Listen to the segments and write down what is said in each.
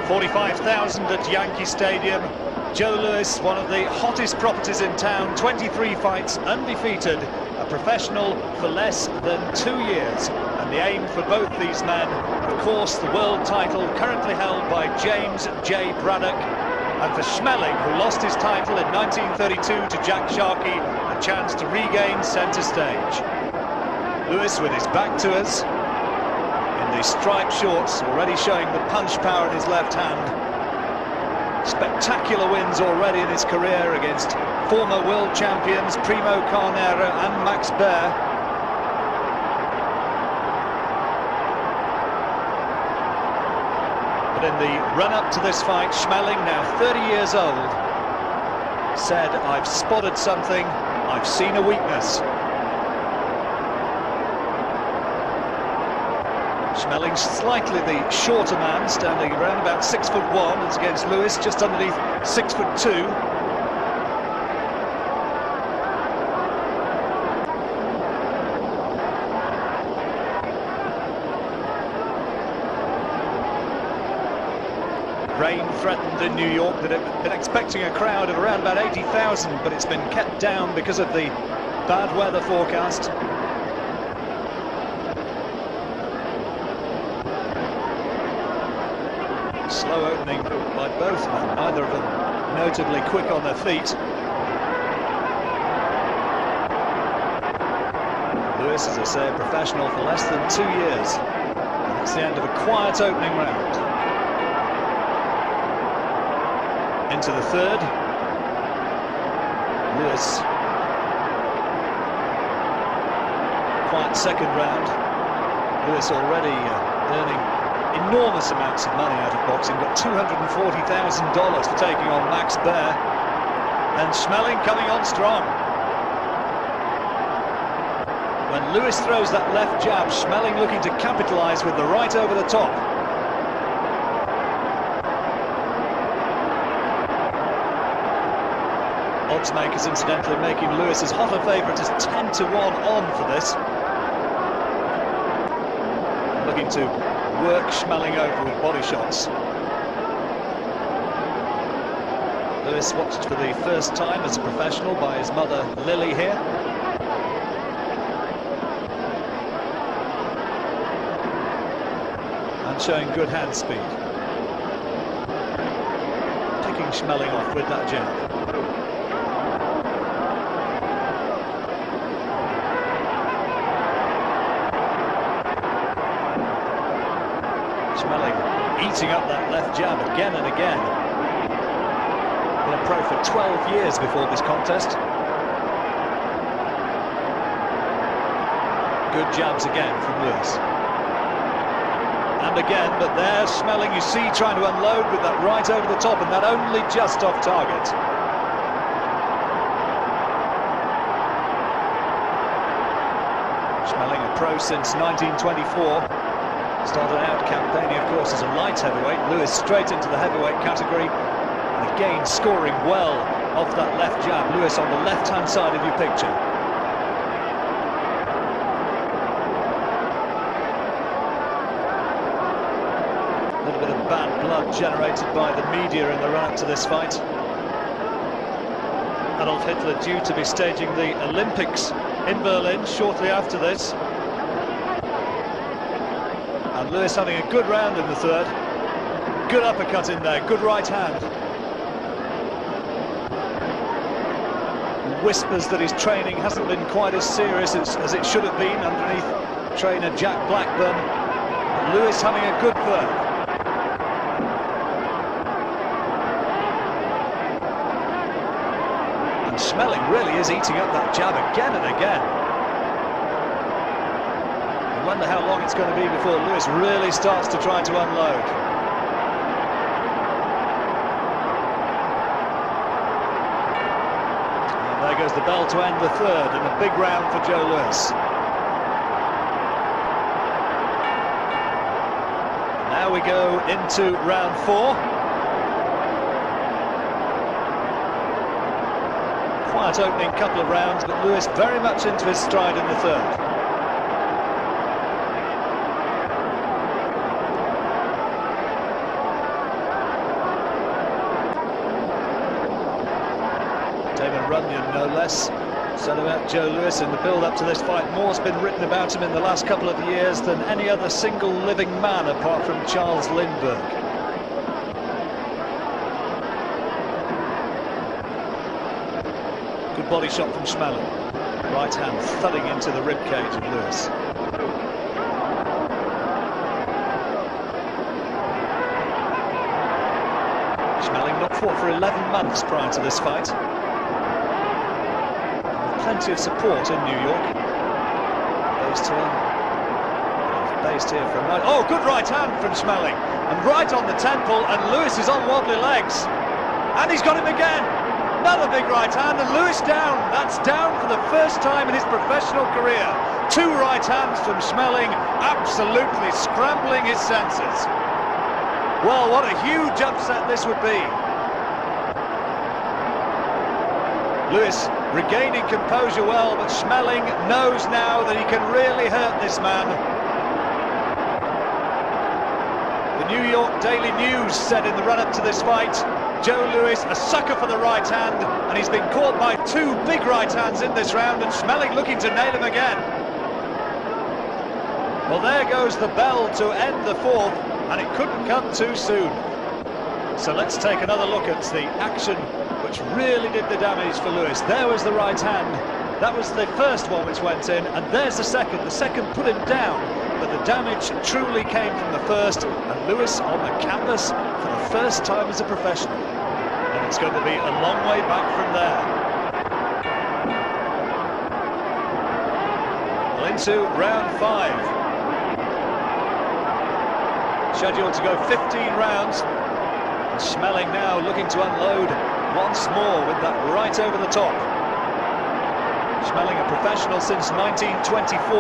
45,000 at Yankee Stadium. Joe Louis, one of the hottest properties in town, 23 fights, undefeated, a professional for less than 2 years. And the aim for both these men, of course, the world title currently held by James J. Braddock. And for Schmeling, who lost his title in 1932 to Jack Sharkey, a chance to regain centre stage. Louis with his back to us, in these striped shorts, already showing the punch power in his left hand. Spectacular wins already in his career against former world champions Primo Carnera and Max Baer. But in the run-up to this fight, Schmeling, now 30 years old, said, "I've spotted something, I've seen a weakness." Schmeling, slightly the shorter man, standing around about 6'1", as against Louis, just underneath 6'2". Rain threatened in New York. That had been expecting a crowd of around about 80,000, but it's been kept down because of the bad weather forecast. Slow opening by both men, neither of them notably quick on their feet. Louis, as I say, a professional for less than 2 years. And that's the end of a quiet opening round. Into the third. Louis. Quiet second round. Louis already earning enormous amounts of money out of boxing. Got $240,000 for taking on Max Baer. And Schmeling coming on strong. When Louis throws that left jab, Schmeling looking to capitalise with the right over the top. Odds makers incidentally making Louis as hot a favourite as 10-1 on for this. Looking to work Schmeling over with body shots. Louis watched for the first time as a professional by his mother Lily here. And showing good hand speed. Picking Schmeling off with that jab. Schmeling eating up that left jab again and again. Been a pro for 12 years before this contest. Good jabs again from Louis. And again, but there Schmeling, you see, trying to unload with that right over the top, and that only just off target. Schmeling, a pro since 1924. Started out campaigning, of course, as a light heavyweight. Louis straight into the heavyweight category. And again, scoring well off that left jab. Louis on the left-hand side of your picture. A little bit of bad blood generated by the media in the run-up to this fight. Adolf Hitler due to be staging the Olympics in Berlin shortly after this. And Louis having a good round in the third. Good uppercut in there, good right hand. Whispers that his training hasn't been quite as serious as it should have been underneath trainer Jack Blackburn. But Louis having a good third. And Schmeling really is eating up that jab again and again. I wonder how long it's going to be before Louis really starts to try to unload. And there goes the bell to end the third, and a big round for Joe Louis. Now we go into round 4. Quiet opening couple of rounds, but Louis very much into his stride in the third. David Runyon, no less, said about Joe Lewis in the build-up to this fight. More's been written about him in the last couple of years than any other single living man apart from Charles Lindbergh. Good body shot from Schmeling. Right hand thudding into the ribcage of Lewis. Schmeling not fought for 11 months prior to this fight. Plenty of support in New York. Based here from right. Oh, good right hand from Schmeling, and right on the temple, and Lewis is on wobbly legs, and he's got him again. Another big right hand, and Lewis down. That's down for the first time in his professional career. Two right hands from Schmeling, absolutely scrambling his senses. Well, what a huge upset this would be. Lewis regaining composure well, but Schmeling knows now that he can really hurt this man. The New York Daily News said in the run-up to this fight, Joe Lewis a sucker for the right hand, and he's been caught by two big right hands in this round, and Schmeling looking to nail him again. Well, there goes the bell to end the fourth, and it couldn't come too soon. So let's take another look at the action which really did the damage for Lewis. There was the right hand. That was the first one which went in, and there's the second. The second put him down, but the damage truly came from the first, and Lewis on the canvas for the first time as a professional. And it's going to be a long way back from there. Well, into round 5. Scheduled to go 15 rounds. And Schmeling now looking to unload once more with that right over the top. Schmeling a professional since 1924,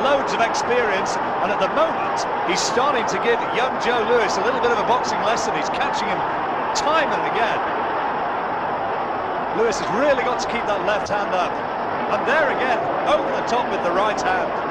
loads of experience, and at the moment he's starting to give young Joe Lewis a little bit of a boxing lesson. He's catching him time and again. Lewis has really got to keep that left hand up, and there again, over the top with the right hand.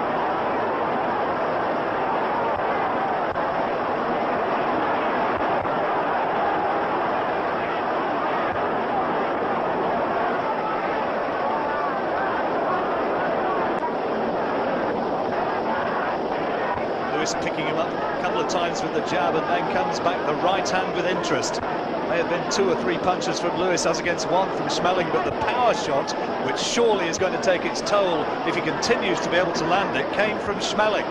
Picking him up a couple of times with the jab, and then comes back the right hand with interest. May have been 2 or 3 punches from Lewis as against 1 from Schmeling, but the power shot, which surely is going to take its toll if he continues to be able to land it, came from Schmeling.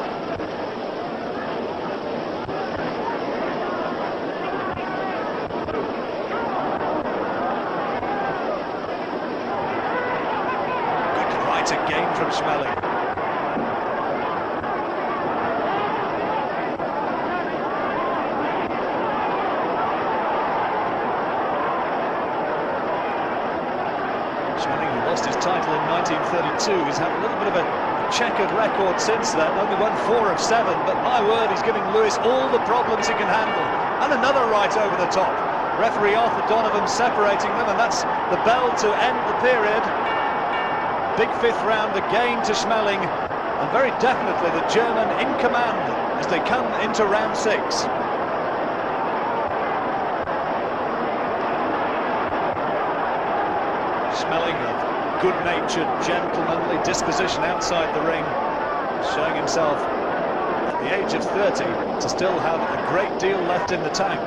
Good right again from Schmeling. His title in 1932. He's had a little bit of a checkered record since then, only won 4 of 7, but my word, he's giving Lewis all the problems he can handle. And another right over the top. Referee Arthur Donovan separating them, and that's the bell to end the period. Big 5th round again to Schmeling, and very definitely the German in command as they come into round 6. Schmeling, good-natured, gentlemanly disposition outside the ring, showing himself at the age of 30 to still have a great deal left in the tank.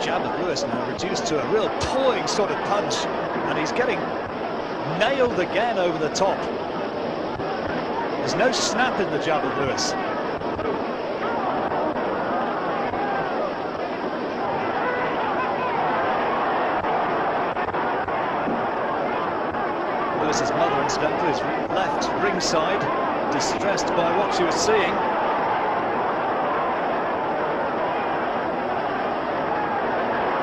Jab of Lewis now reduced to a real pawing sort of punch, and he's getting nailed again over the top. There's no snap in the jab of Lewis. Lewis's mother, incidentally, is left ringside, distressed by what she was seeing.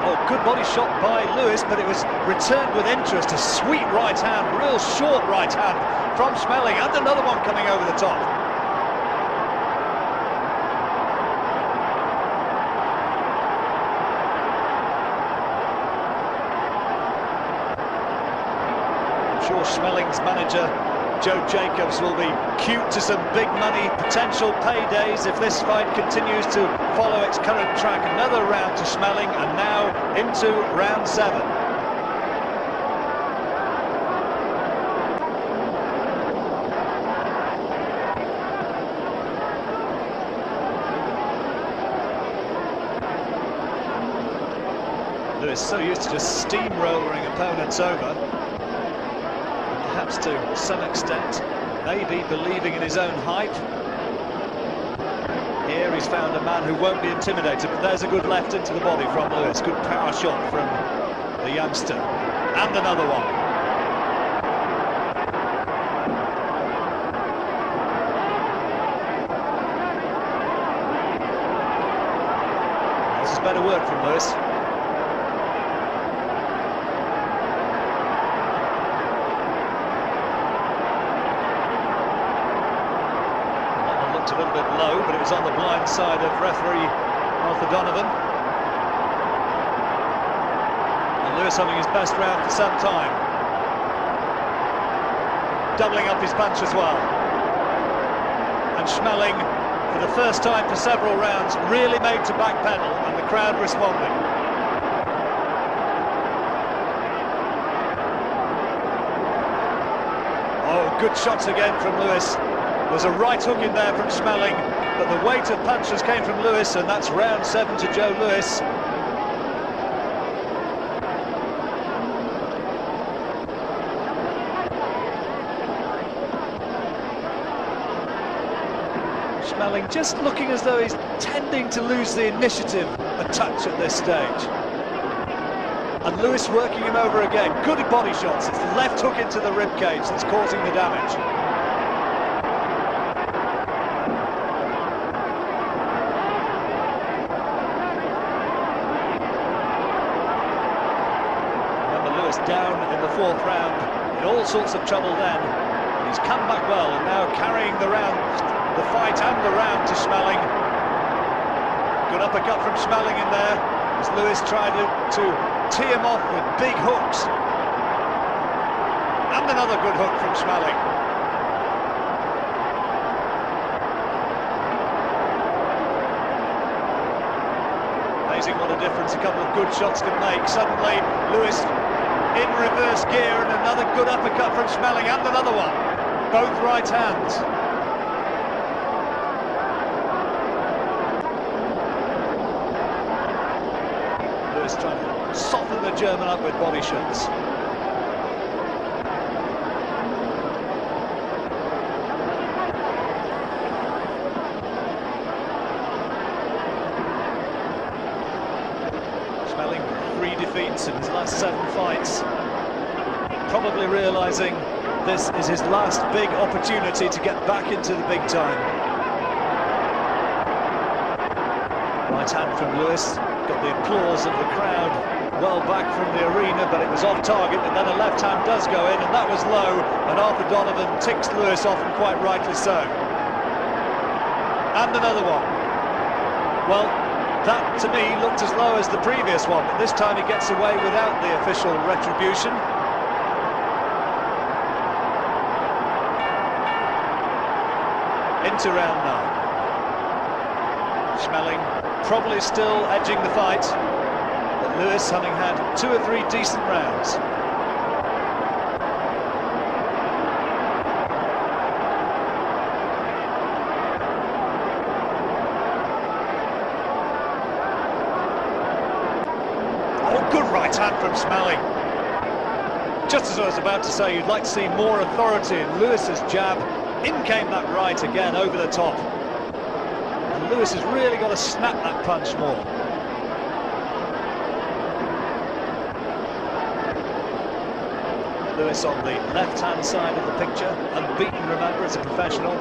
Oh, good body shot by Lewis, but it was returned with interest. A sweet right hand, real short right hand from Schmeling, and another one coming over the top. Schmeling's manager Joe Jacobs will be cute to some big money potential paydays if this fight continues to follow its current track. Another round to Schmeling, and now into round 7. Lewis so used to just steamrolling opponents over, perhaps to some extent, maybe believing in his own hype. Here he's found a man who won't be intimidated, but there's a good left into the body from Lewis. Good power shot from the youngster. And another one. This is better work from Lewis. A little bit low, but it was on the blind side of referee Arthur Donovan. And Lewis having his best round for some time. Doubling up his punch as well. And Schmeling, for the first time for several rounds, really made to backpedal, and the crowd responding. Oh, good shots again from Lewis. There's a right hook in there from Schmeling, but the weight of punches came from Lewis, and that's round 7 to Joe Lewis. Schmeling just looking as though he's tending to lose the initiative a touch at this stage. And Lewis working him over again. Good body shots. It's the left hook into the ribcage that's causing the damage. Down in the 4th round, in all sorts of trouble then. He's come back well, and now carrying the fight and the round to Schmeling. Good uppercut from Schmeling in there, as Lewis tried to tee him off with big hooks. And another good hook from Schmeling. Amazing what a difference a couple of good shots can make. Suddenly, Lewis in reverse gear, and another good uppercut from Schmeling, and another one. Both right hands. Lewis trying to soften the German up with body shots. Schmeling, 3 defeats in his last 7 fights. Probably realising this is his last big opportunity to get back into the big time. Right hand from Lewis, got the applause of the crowd well back from the arena, but it was off target, and then a left hand does go in, and that was low, and Arthur Donovan ticks Lewis off, and quite rightly so. And another one. Well, that, to me, looked as low as the previous one, but this time he gets away without the official retribution. Into round 9. Schmeling probably still edging the fight, but Lewis having had 2 or 3 decent rounds. Good right hand from Schmeling. Just as I was about to say, you'd like to see more authority in Lewis's jab. In came that right again over the top. And Lewis has really got to snap that punch more. Lewis on the left-hand side of the picture, unbeaten, remember, as a professional.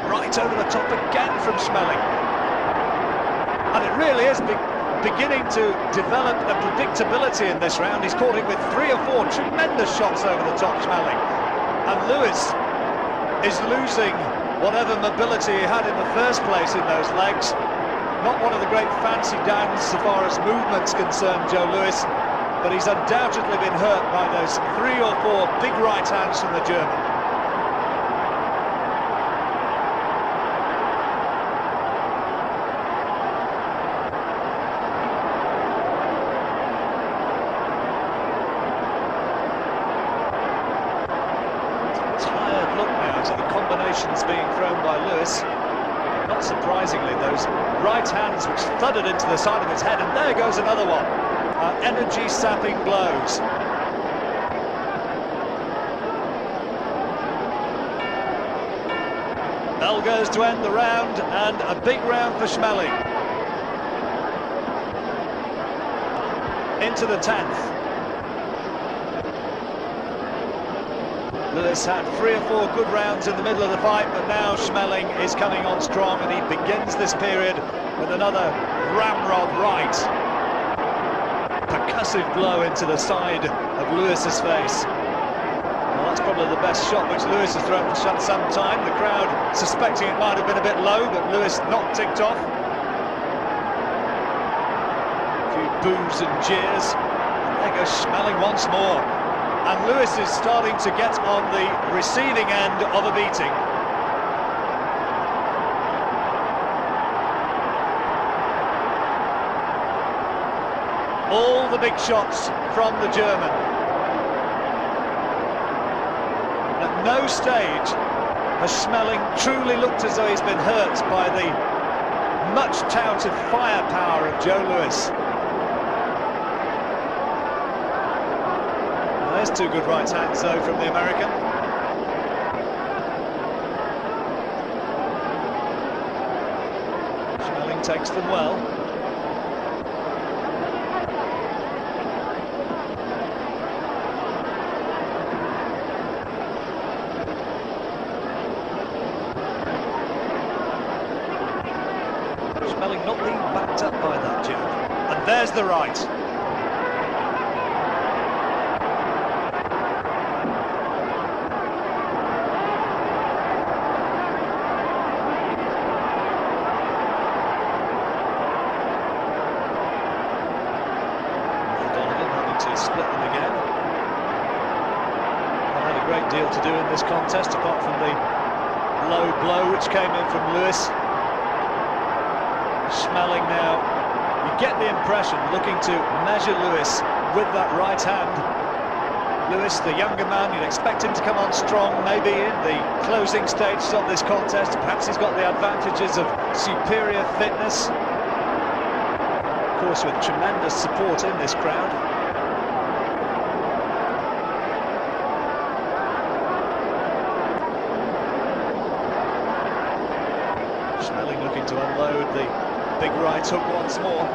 Right over the top again from Schmeling. And it really is beginning to develop a predictability in this round. He's caught it with 3 or 4 tremendous shots over the top, Schmeling. And Lewis is losing whatever mobility he had in the first place in those legs. Not one of the great fancy downs so far as movement's concerned, Joe Lewis. but he's undoubtedly been hurt by those 3 or 4 big right hands from the German. Tired look now to the combinations being thrown by Lewis. Not surprisingly, those right hands which thudded into the side of his head, and there goes another one. Energy-sapping blows. Bell goes to end the round, and a big round for Schmeling. Into the 10th. Lewis had 3 or 4 good rounds in the middle of the fight, but now Schmeling is coming on strong, and he begins this period with another ramrod right. Percussive blow into the side of Lewis's face. Well, that's probably the best shot which Lewis has thrown for some time. The crowd suspecting it might have been a bit low, but Lewis not ticked off. A few boos and jeers. And there goes Schmeling once more. And Lewis is starting to get on the receiving end of a beating. All the big shots from the German. At no stage has Schmeling truly looked as though he's been hurt by the much touted firepower of Joe Lewis. There's 2 good right hands though from the American. Schmeling takes them well. Schmeling not being backed up by that German. And there's the right. Split them again. Not had a great deal to do in this contest, apart from the low blow which came in from Lewis. Schmeling now, you get the impression, looking to measure Lewis with that right hand. Lewis, the younger man, you'd expect him to come on strong, maybe in the closing stages of this contest. Perhaps he's got the advantages of superior fitness. Of course, with tremendous support in this crowd. Schmeling looking to unload the big right hook once more.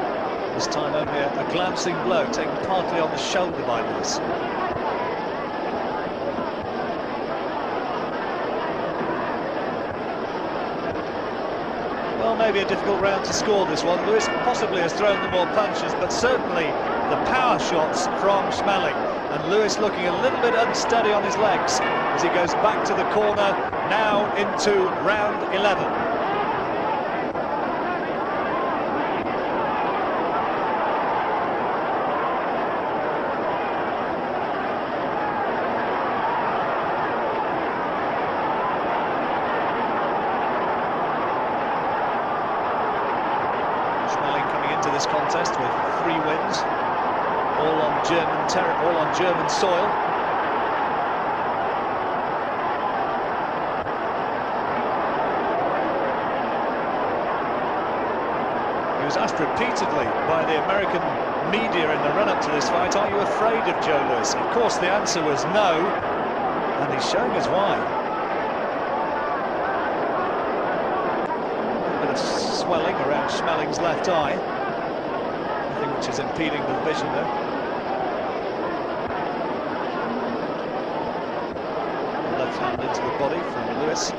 This time only a glancing blow, taken partly on the shoulder by Lewis. Well, maybe a difficult round to score this one. Lewis possibly has thrown the more punches, but certainly the power shots from Schmeling. And Lewis looking a little bit unsteady on his legs as he goes back to the corner, now into round 11. This contest with 3 wins, all on German soil. He was asked repeatedly by the American media in the run-up to this fight, "Are you afraid of Joe Lewis?" Of course, the answer was no, and he's showing us why. A bit of swelling around Schmeling's left eye, which is impeding the vision there. Left hand into the body from Lewis.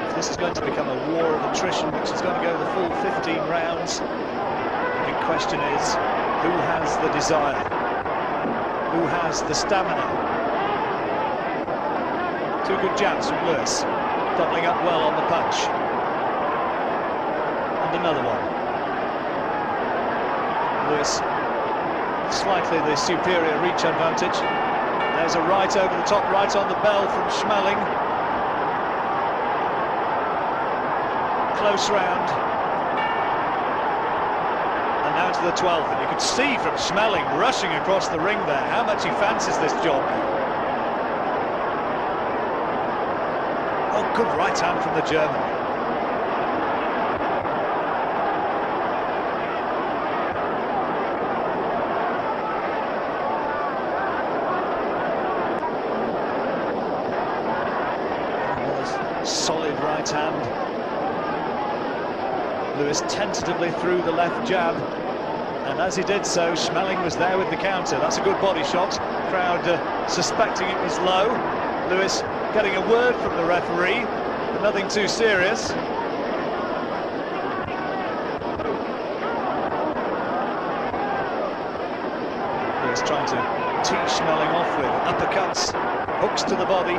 If this is going to become a war of attrition, which is going to go the full 15 rounds, the big question is, who has the desire? Who has the stamina? 2 good jabs from Lewis. doubling up well on the punch. And another one. Lewis, slightly the superior reach advantage. There's a right over the top, right on the bell from Schmeling. Close round. And now to the 12th, and you could see from Schmeling rushing across the ring there how much he fancies this job. Oh, good right hand from the German. Solid right hand. Lewis tentatively threw the left jab, and as he did so, Schmeling was there with the counter. That's a good body shot. Crowd suspecting it was low. Lewis getting a word from the referee, but nothing too serious. Lewis trying to tee Schmeling off with uppercuts, hooks to the body.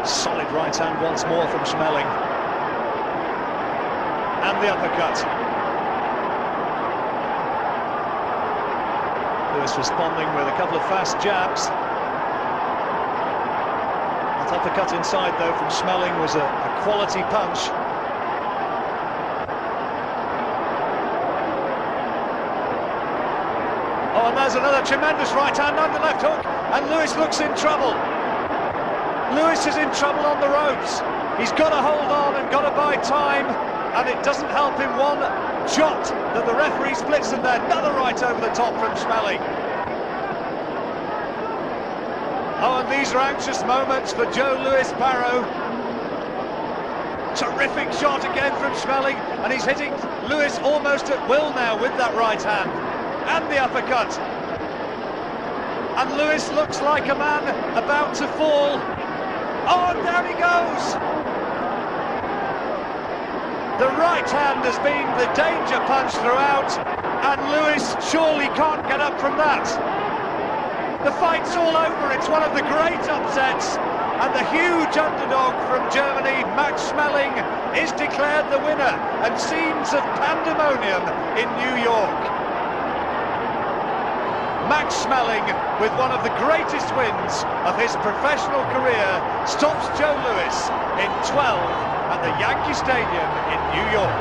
Solid right hand once more from Schmeling. And the uppercut. Lewis responding with a couple of fast jabs. That uppercut inside, though, from Schmeling was a quality punch. Oh, and there's another tremendous right hand on the left hook, and Lewis looks in trouble. Lewis is in trouble on the ropes. He's got to hold on and got to buy time, and it doesn't help him one jot that the referee splits them there. Another right over the top from Schmeling. Oh, and these are anxious moments for Joe Louis Barrow. Terrific shot again from Schmeling, and he's hitting Lewis almost at will now with that right hand. And the uppercut. And Lewis looks like a man about to fall. Oh, and down he goes! The right hand has been the danger punch throughout, and Lewis surely can't get up from that. The fight's all over, it's one of the great upsets, and the huge underdog from Germany, Max Schmeling, is declared the winner, and scenes of pandemonium in New York. Max Schmeling, with one of the greatest wins of his professional career, stops Joe Louis in 12 at the Yankee Stadium in New York.